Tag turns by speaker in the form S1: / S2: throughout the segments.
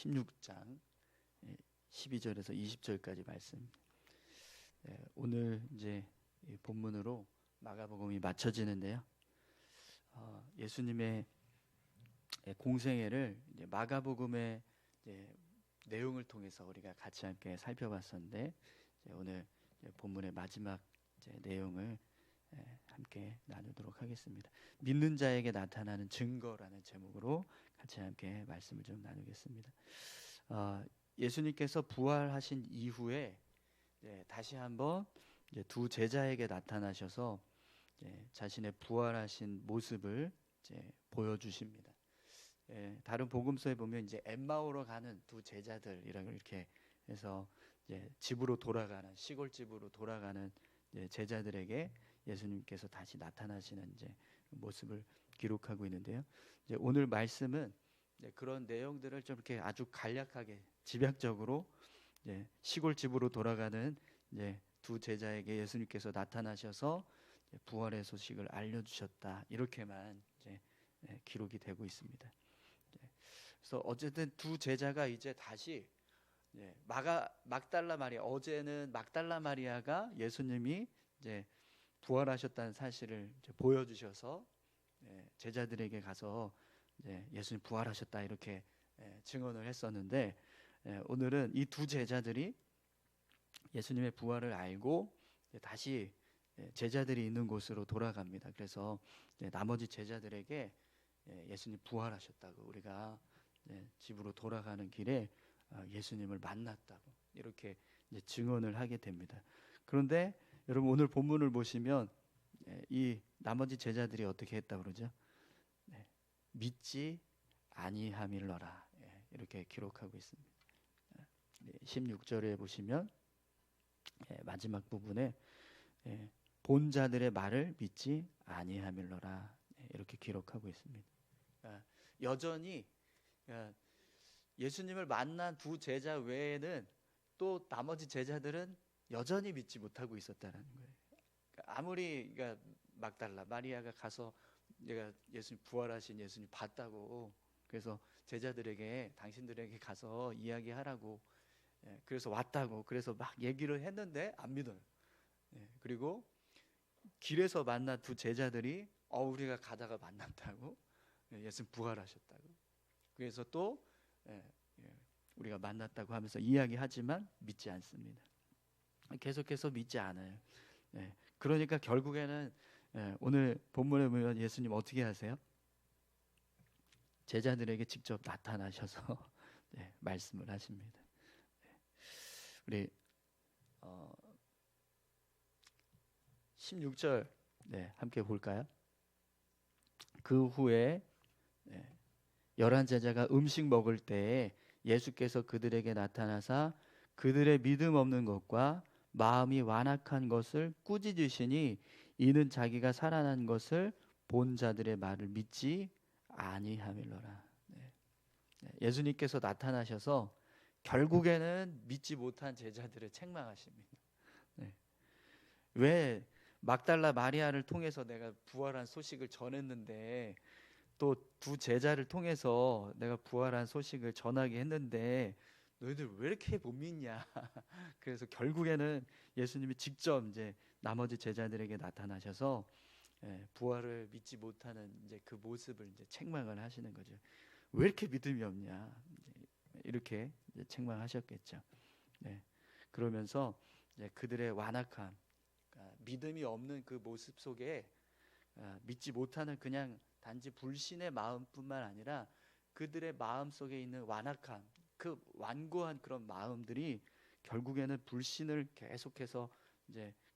S1: 16장 12절에서 20절까지 말씀. 오늘 이제 본문으로 마가복음이 맞춰지는데요. 예수님의 공생애를 이제 마가복음의 이제 내용을 통해서 우리가 같이 함께 살펴봤었는데, 오늘 본문의 마지막 내용을 함께 나누도록 하겠습니다. 믿는 자에게 나타나는 증거라는 제목으로 같이 함께 말씀을 좀 나누겠습니다. 예수님께서 부활하신 이후에 다시 한번 두 제자에게 나타나셔서 자신의 부활하신 모습을 보여주십니다. 다른 복음서에 보면 이제 엠마오로 가는 두 제자들이라고 이렇게 해서 집으로 돌아가는, 시골집으로 돌아가는 제자들에게 예수님께서 다시 나타나시는 모습을 기록하고 있는데요. 오늘 말씀은 그런 내용들을 좀 이렇게 아주 간략하게 집약적으로 시골집으로 돌아가는 두 제자에게 예수님께서 나타나셔서 부활의 소식을 알려주셨다, 이렇게만 기록이 되고 있습니다. 그래서 어쨌든 두 제자가 이제 다시 막달라 마리아, 어제는 막달라 마리아가 예수님이 부활하셨다는 사실을 보여주셔서 제자들에게 가서 예수님 부활하셨다 이렇게 증언을 했었는데, 오늘은 이 두 제자들이 예수님의 부활을 알고 다시 제자들이 있는 곳으로 돌아갑니다. 그래서 나머지 제자들에게 예수님 부활하셨다고, 우리가 집으로 돌아가는 길에 예수님을 만났다고 이렇게 증언을 하게 됩니다. 그런데 여러분, 오늘 본문을 보시면 이 나머지 제자들이 어떻게 했다고 그러죠? 믿지 아니함일러라, 이렇게 기록하고 있습니다. 16절에 보시면 마지막 부분에 본 자들의 말을 믿지 아니함일러라, 이렇게 기록하고 있습니다. 여전히 예수님을 만난 두 제자 외에는 또 나머지 제자들은 여전히 믿지 못하고 있었다는 거예요. 아무리 막달라 마리아가 가서 내가 예수님 부활하신 예수님 봤다고, 그래서 제자들에게 당신들에게 가서 이야기하라고, 그래서 왔다고, 그래서 막 얘기를 했는데 안 믿어요. 그리고 길에서 만난 두 제자들이 우리가 가다가 만났다고, 예수님 부활하셨다고, 그래서 또 우리가 만났다고 하면서 이야기하지만 믿지 않습니다. 계속해서 믿지 않아요. 그러니까 결국에는 오늘 본문에 보면 예수님 어떻게 하세요? 제자들에게 직접 나타나셔서 말씀을 하십니다. 우리 16절 함께 볼까요? 그 후에 11 제자가 음식 먹을 때에 예수께서 그들에게 나타나사 그들의 믿음 없는 것과 마음이 완악한 것을 꾸짖으시니, 이는 자기가 살아난 것을 본 자들의 말을 믿지 아니함일러라. 예수님께서 나타나셔서 결국에는 믿지 못한 제자들을 책망하십니다. 왜 막달라 마리아를 통해서 내가 부활한 소식을 전했는데, 또 두 제자를 통해서 내가 부활한 소식을 전하게 했는데 너희들 왜 이렇게 못 믿냐? 그래서 결국에는 예수님이 직접 나머지 제자들에게 나타나셔서 부활을 믿지 못하는 그 모습을 책망을 하시는 거죠. 왜 이렇게 믿음이 없냐? 이렇게 책망하셨겠죠. 그러면서 그들의 완악함, 믿음이 없는 그 모습 속에 믿지 못하는 그냥 단지 불신의 마음뿐만 아니라 그들의 마음 속에 있는 완악함, 그 완고한 그런 마음들이 결국에는 불신을 계속해서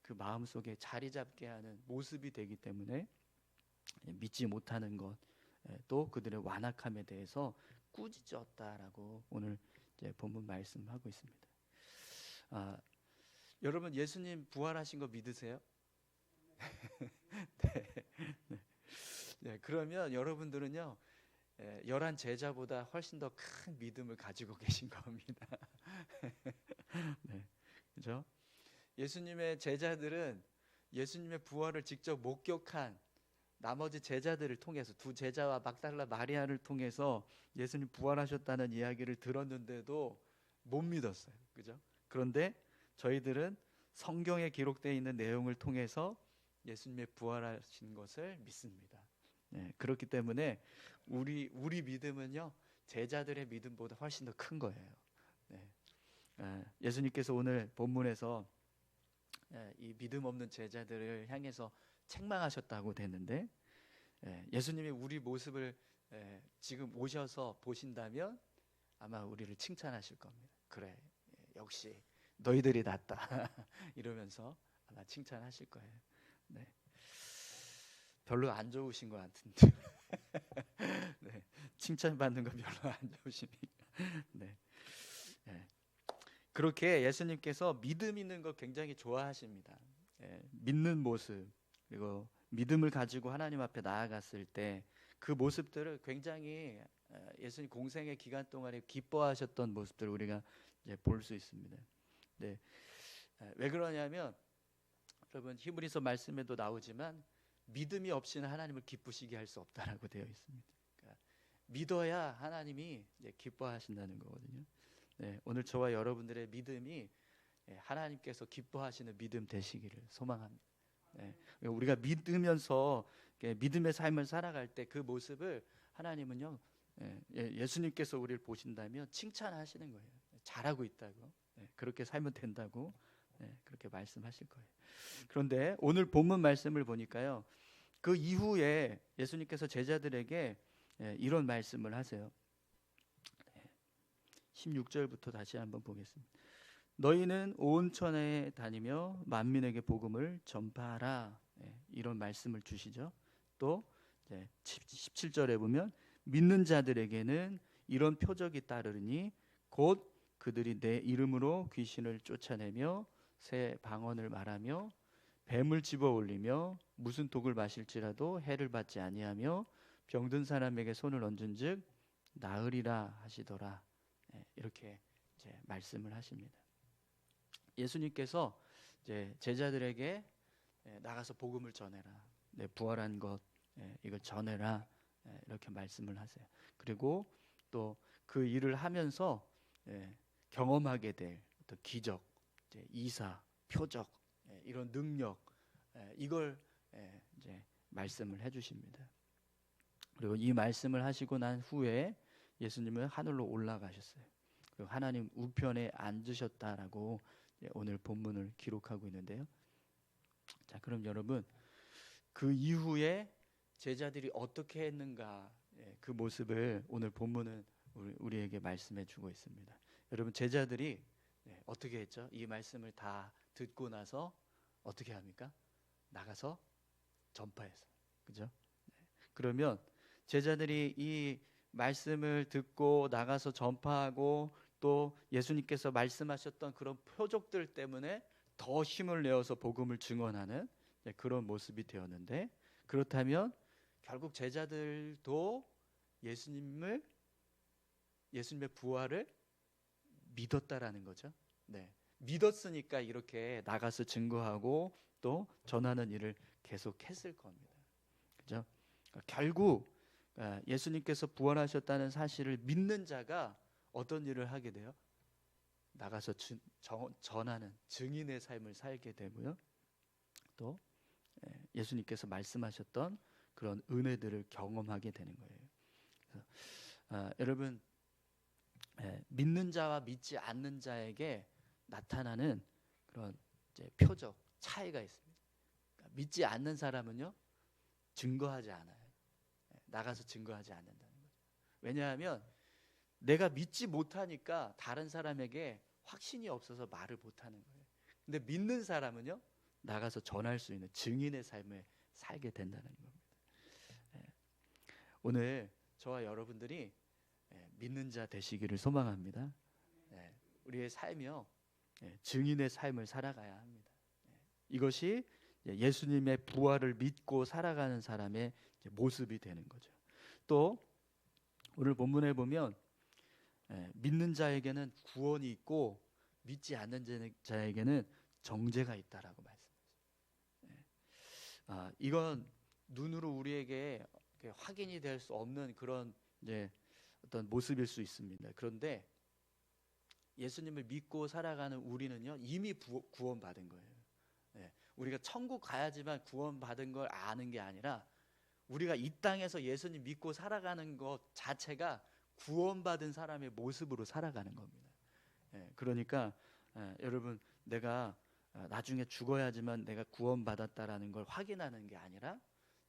S1: 그 마음 속에 자리 잡게 하는 모습이 되기 때문에 믿지 못하는 것, 또 그들의 완악함에 대해서 꾸짖었다라고 오늘 본문 말씀하고 있습니다. 여러분, 예수님 부활하신 거 믿으세요? 그러면 여러분들은요 11 제자보다 훨씬 더 큰 믿음을 가지고 계신 겁니다. 그렇죠? 예수님의 제자들은 예수님의 부활을 직접 목격한 나머지 제자들을 통해서 두 제자와 막달라 마리아를 통해서 예수님 부활하셨다는 이야기를 들었는데도 못 믿었어요. 그죠? 그런데 저희들은 성경에 기록되어 있는 내용을 통해서 예수님의 부활하신 것을 믿습니다. 그렇기 때문에 우리 믿음은요, 제자들의 믿음보다 훨씬 더 큰 거예요. 예수님께서 오늘 본문에서 이 믿음 없는 제자들을 향해서 책망하셨다고 되는데, 예수님이 우리 모습을 지금 오셔서 보신다면 아마 우리를 칭찬하실 겁니다. 그래, 역시 너희들이 낫다 이러면서 아마 칭찬하실 거예요. 네. 별로 안 좋으신 것 같은데 네. 칭찬받는 거 별로 안 좋으십니까? 네. 그렇게 예수님께서 믿음 있는 거 굉장히 좋아하십니다. 믿는 모습, 그리고 믿음을 가지고 하나님 앞에 나아갔을 때 그 모습들을 굉장히 예수님 공생의 기간 동안에 기뻐하셨던 모습들을 우리가 볼 수 있습니다. 네. 왜 그러냐면 여러분, 히브리서 말씀에도 나오지만 믿음이 없이는 하나님을 기쁘시게 할 수 없다라고 되어 있습니다. 그러니까 믿어야 하나님이 기뻐하신다는 거거든요. 오늘 저와 여러분들의 믿음이 하나님께서 기뻐하시는 믿음 되시기를 소망합니다. 우리가 믿으면서 믿음의 삶을 살아갈 때 그 모습을 하나님은요, 예수님께서 우리를 보신다면 칭찬하시는 거예요. 잘하고 있다고, 그렇게 살면 된다고, 그렇게 말씀하실 거예요. 그런데 오늘 본문 말씀을 보니까요, 그 이후에 예수님께서 제자들에게 이런 말씀을 하세요. 16절부터 다시 한번 보겠습니다. 너희는 온 천하에 다니며 만민에게 복음을 전파하라. 이런 말씀을 주시죠. 또 17절에 보면 믿는 자들에게는 이런 표적이 따르니 곧 그들이 내 이름으로 귀신을 쫓아내며 새 방언을 말하며 뱀을 집어 올리며 무슨 독을 마실지라도 해를 받지 아니하며 병든 사람에게 손을 얹은즉 나으리라 하시더라. 이렇게 이제 말씀을 하십니다. 예수님께서 이제 제자들에게 나가서 복음을 전해라, 부활한 것 이걸 전해라, 이렇게 말씀을 하세요. 그리고 또 그 일을 하면서 경험하게 될 어떤 기적, 이사, 표적, 이런 능력, 이걸 이제 말씀을 해주십니다. 그리고 이 말씀을 하시고 난 후에 예수님은 하늘로 올라가셨어요. 그리고 하나님 우편에 앉으셨다라고 오늘 본문을 기록하고 있는데요. 자, 그럼 여러분, 그 이후에 제자들이 어떻게 했는가, 그 모습을 오늘 본문은 우리에게 말씀해 주고 있습니다. 여러분, 제자들이 어떻게 했죠? 이 말씀을 다 듣고 나서 어떻게 합니까? 나가서 전파했어요. 그죠? 그러면 제자들이 이 말씀을 듣고 나가서 전파하고 또 예수님께서 말씀하셨던 그런 표적들 때문에 더 힘을 내어서 복음을 증언하는 그런 모습이 되었는데, 그렇다면 결국 제자들도 예수님의 부활을 믿었다라는 거죠. 믿었으니까 이렇게 나가서 증거하고 또 전하는 일을 계속했을 겁니다. 그죠? 결국 예수님께서 부활하셨다는 사실을 믿는 자가 어떤 일을 하게 돼요? 나가서 전하는 증인의 삶을 살게 되고요. 또 예수님께서 말씀하셨던 그런 은혜들을 경험하게 되는 거예요. 그래서 여러분, 믿는 자와 믿지 않는 자에게 나타나는 그런 표적 차이가 있습니다. 그러니까 믿지 않는 사람은요, 증거하지 않아요. 나가서 증거하지 않는다는 거죠. 왜냐하면 내가 믿지 못하니까 다른 사람에게 확신이 없어서 말을 못하는 거예요. 근데 믿는 사람은요, 나가서 전할 수 있는 증인의 삶을 살게 된다는 겁니다. 오늘 저와 여러분들이 믿는 자 되시기를 소망합니다. 우리의 삶이요, 증인의 삶을 살아가야 합니다. 이것이 예수님의 부활을 믿고 살아가는 사람의 모습이 되는 거죠. 또 오늘 본문에 보면 믿는 자에게는 구원이 있고 믿지 않는 자에게는 정죄가 있다라고 말씀하셨어요. 이건 눈으로 우리에게 확인이 될 수 없는 그런 이제 어떤 모습일 수 있습니다. 그런데 예수님을 믿고 살아가는 우리는요, 이미 구원받은 거예요. 예, 우리가 천국 가야지만 구원받은 걸 아는 게 아니라 우리가 이 땅에서 예수님 믿고 살아가는 것 자체가 구원받은 사람의 모습으로 살아가는 겁니다. 예, 그러니까 여러분, 내가 나중에 죽어야지만 내가 구원받았다라는 걸 확인하는 게 아니라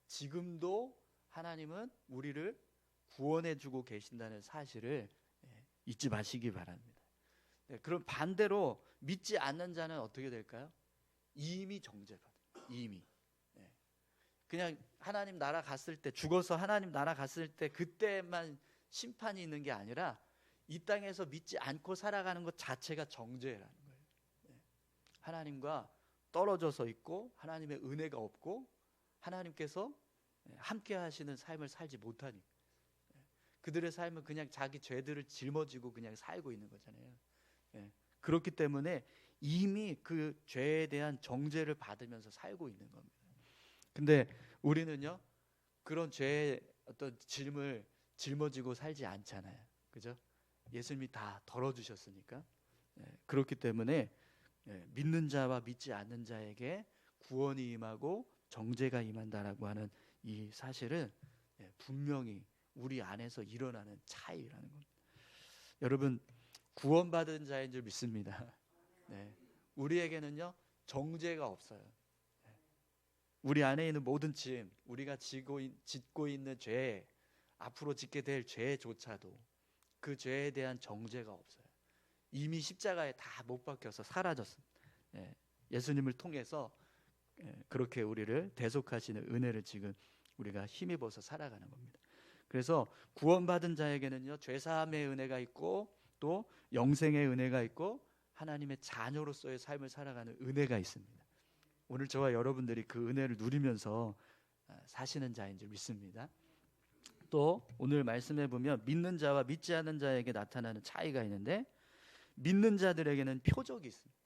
S1: 지금도 하나님은 우리를 구원해주고 계신다는 사실을 잊지 마시기 바랍니다. 네, 그럼 반대로 믿지 않는 자는 어떻게 될까요? 이미 정죄받아요. 이미. 네. 그냥 하나님 나라 갔을 때, 죽어서 하나님 나라 갔을 때 그때만 심판이 있는 게 아니라 이 땅에서 믿지 않고 살아가는 것 자체가 정죄라는 거예요. 네. 하나님과 떨어져서 있고 하나님의 은혜가 없고 하나님께서 함께 하시는 삶을 살지 못하니 그들의 삶은 그냥 자기 죄들을 짊어지고 그냥 살고 있는 거잖아요. 그렇기 때문에 이미 그 죄에 대한 정죄를 받으면서 살고 있는 겁니다. 근데 우리는요, 그런 죄의 어떤 짐을 짊어지고 살지 않잖아요. 그죠? 예수님이 다 덜어주셨으니까. 그렇기 때문에 믿는 자와 믿지 않는 자에게 구원이 임하고 정죄가 임한다라고 하는 이 사실은 분명히 우리 안에서 일어나는 차이라는 겁니다. 여러분, 구원받은 자인 줄 믿습니다. 네. 우리에게는요, 정죄가 없어요. 우리 안에 있는 모든 짐, 우리가 짓고 있는 죄, 앞으로 짓게 될 죄조차도 그 죄에 대한 정죄가 없어요. 이미 십자가에 다 못 박혀서 사라졌습니다. 예수님을 통해서 그렇게 우리를 대속하시는 은혜를 지금 우리가 힘입어서 살아가는 겁니다. 그래서 구원받은 자에게는요, 죄사함의 은혜가 있고 또 영생의 은혜가 있고 하나님의 자녀로서의 삶을 살아가는 은혜가 있습니다. 오늘 저와 여러분들이 그 은혜를 누리면서 사시는 자인 줄 믿습니다. 또 오늘 말씀해 보면 믿는 자와 믿지 않는 자에게 나타나는 차이가 있는데, 믿는 자들에게는 표적이 있습니다.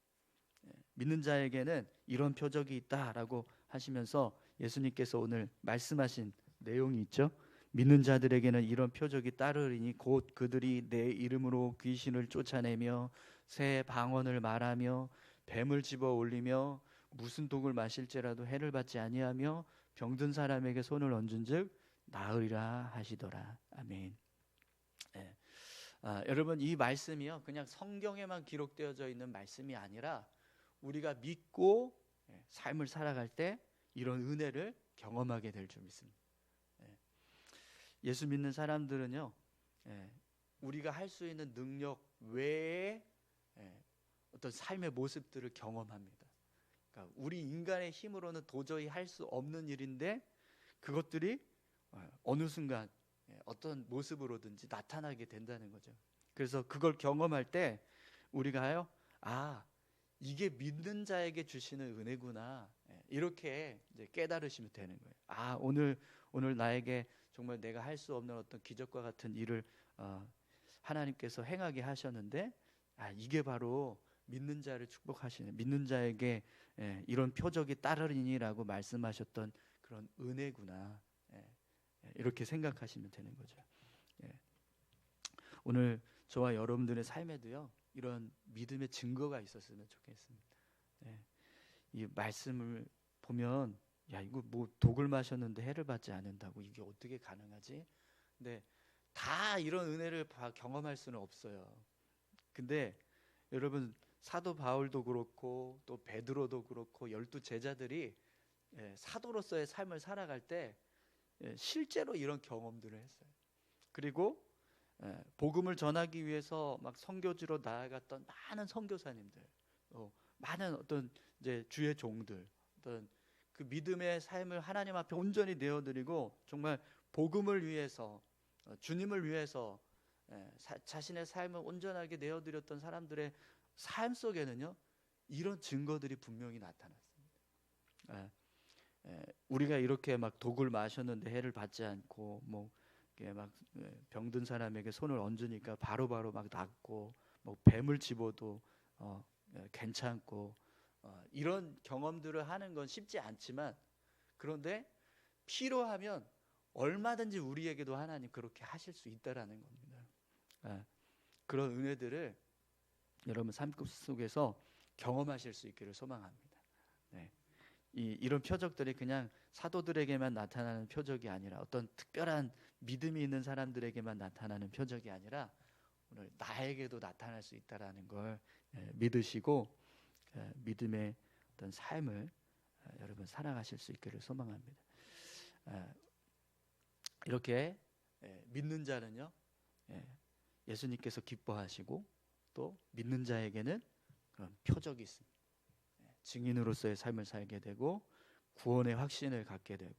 S1: 믿는 자에게는 이런 표적이 있다라고 하시면서 예수님께서 오늘 말씀하신 내용이 있죠. 믿는 자들에게는 이런 표적이 따르리니 곧 그들이 내 이름으로 귀신을 쫓아내며 새 방언을 말하며 뱀을 집어 올리며 무슨 독을 마실지라도 해를 받지 아니하며 병든 사람에게 손을 얹은즉 나으리라 하시더라. 아멘. 여러분, 이 말씀이요, 그냥 성경에만 기록되어져 있는 말씀이 아니라 우리가 믿고 삶을 살아갈 때 이런 은혜를 경험하게 될 줄 믿습니다. 예수 믿는 사람들은요, 우리가 할 수 있는 능력 외에 어떤 삶의 모습들을 경험합니다. 그러니까 우리 인간의 힘으로는 도저히 할 수 없는 일인데 그것들이 어느 순간 어떤 모습으로든지 나타나게 된다는 거죠. 그래서 그걸 경험할 때 우리가요, 이게 믿는 자에게 주시는 은혜구나, 이렇게 이제 깨달으시면 되는 거예요. 오늘 나에게 정말 내가 할 수 없는 어떤 기적과 같은 일을 하나님께서 행하게 하셨는데, 이게 바로 믿는 자를 축복하시는, 믿는 자에게 이런 표적이 따르리니라고 말씀하셨던 그런 은혜구나, 이렇게 생각하시면 되는 거죠. 오늘 저와 여러분들의 삶에도요, 이런 믿음의 증거가 있었으면 좋겠습니다. 이 말씀을 보면 이거 뭐 독을 마셨는데 해를 받지 않는다고 이게 어떻게 가능하지? 근데 다 이런 은혜를 경험할 수는 없어요. 근데 여러분, 사도 바울도 그렇고 또 베드로도 그렇고 12 제자들이 사도로서의 삶을 살아갈 때 실제로 이런 경험들을 했어요. 그리고 복음을 전하기 위해서 막 선교지로 나아갔던 많은 선교사님들, 많은 어떤 이제 주의 종들, 어떤 그 믿음의 삶을 하나님 앞에 온전히 내어드리고 정말 복음을 위해서, 주님을 위해서 자신의 삶을 온전하게 내어드렸던 사람들의 삶 속에는요, 이런 증거들이 분명히 나타났습니다. 우리가 이렇게 막 독을 마셨는데 해를 받지 않고 뭐 막 병든 사람에게 손을 얹으니까 바로바로 막 낫고, 뭐 뱀을 집어도 괜찮고, 이런 경험들을 하는 건 쉽지 않지만, 그런데 필요하면 얼마든지 우리에게도 하나님 그렇게 하실 수 있다라는 겁니다. 그런 은혜들을 여러분 삶 속에서 경험하실 수 있기를 소망합니다. 네. 이런 표적들이 그냥 사도들에게만 나타나는 표적이 아니라 어떤 특별한 믿음이 있는 사람들에게만 나타나는 표적이 아니라 오늘 나에게도 나타날 수 있다라는 걸 믿으시고 믿음의 어떤 삶을 여러분 살아가실 수 있기를 소망합니다. 이렇게 믿는 자는요, 예수님께서 기뻐하시고 또 믿는 자에게는 그런 표적이 있습니다. 증인으로서의 삶을 살게 되고 구원의 확신을 갖게 되고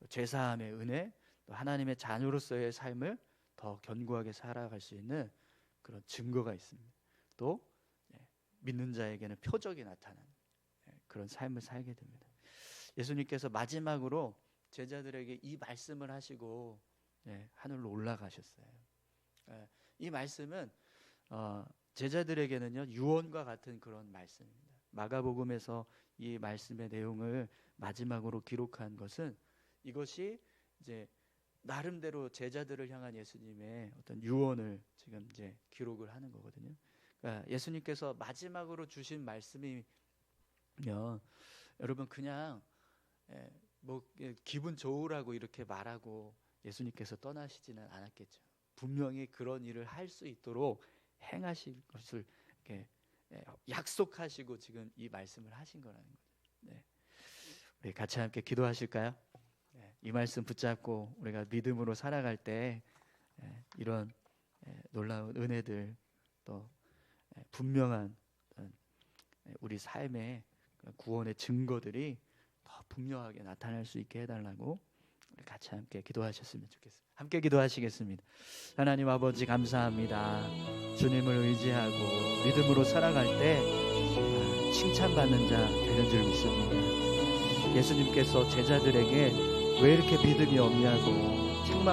S1: 죄사함의 은혜, 또 하나님의 자녀로서의 삶을 더 견고하게 살아갈 수 있는 그런 증거가 있습니다. 또 믿는 자에게는 표적이 나타나는 그런 삶을 살게 됩니다. 예수님께서 마지막으로 제자들에게 이 말씀을 하시고 하늘로 올라가셨어요. 이 말씀은 제자들에게는요 유언과 같은 그런 말씀입니다. 마가복음에서 이 말씀의 내용을 마지막으로 기록한 것은 이것이 이제 나름대로 제자들을 향한 예수님의 어떤 유언을 지금 이제 기록을 하는 거거든요. 그러니까 예수님께서 마지막으로 주신 말씀이면 여러분 그냥 뭐 기분 좋으라고 이렇게 말하고 예수님께서 떠나시지는 않았겠죠. 분명히 그런 일을 할 수 있도록 행하실 것을 이렇게 약속하시고 지금 이 말씀을 하신 거라는 거죠. 우리 같이 함께 기도하실까요? 이 말씀 붙잡고 우리가 믿음으로 살아갈 때 이런 놀라운 은혜들 또 분명한 우리 삶의 구원의 증거들이 더 분명하게 나타날 수 있게 해달라고 우리 같이 함께 기도하셨으면 좋겠습니다. 함께 기도하시겠습니다. 하나님 아버지 감사합니다. 주님을 의지하고 믿음으로 살아갈 때 칭찬받는 자 되는 줄 믿습니다. 예수님께서 제자들에게 왜 이렇게 믿음이 없냐고 책망하셨습니다.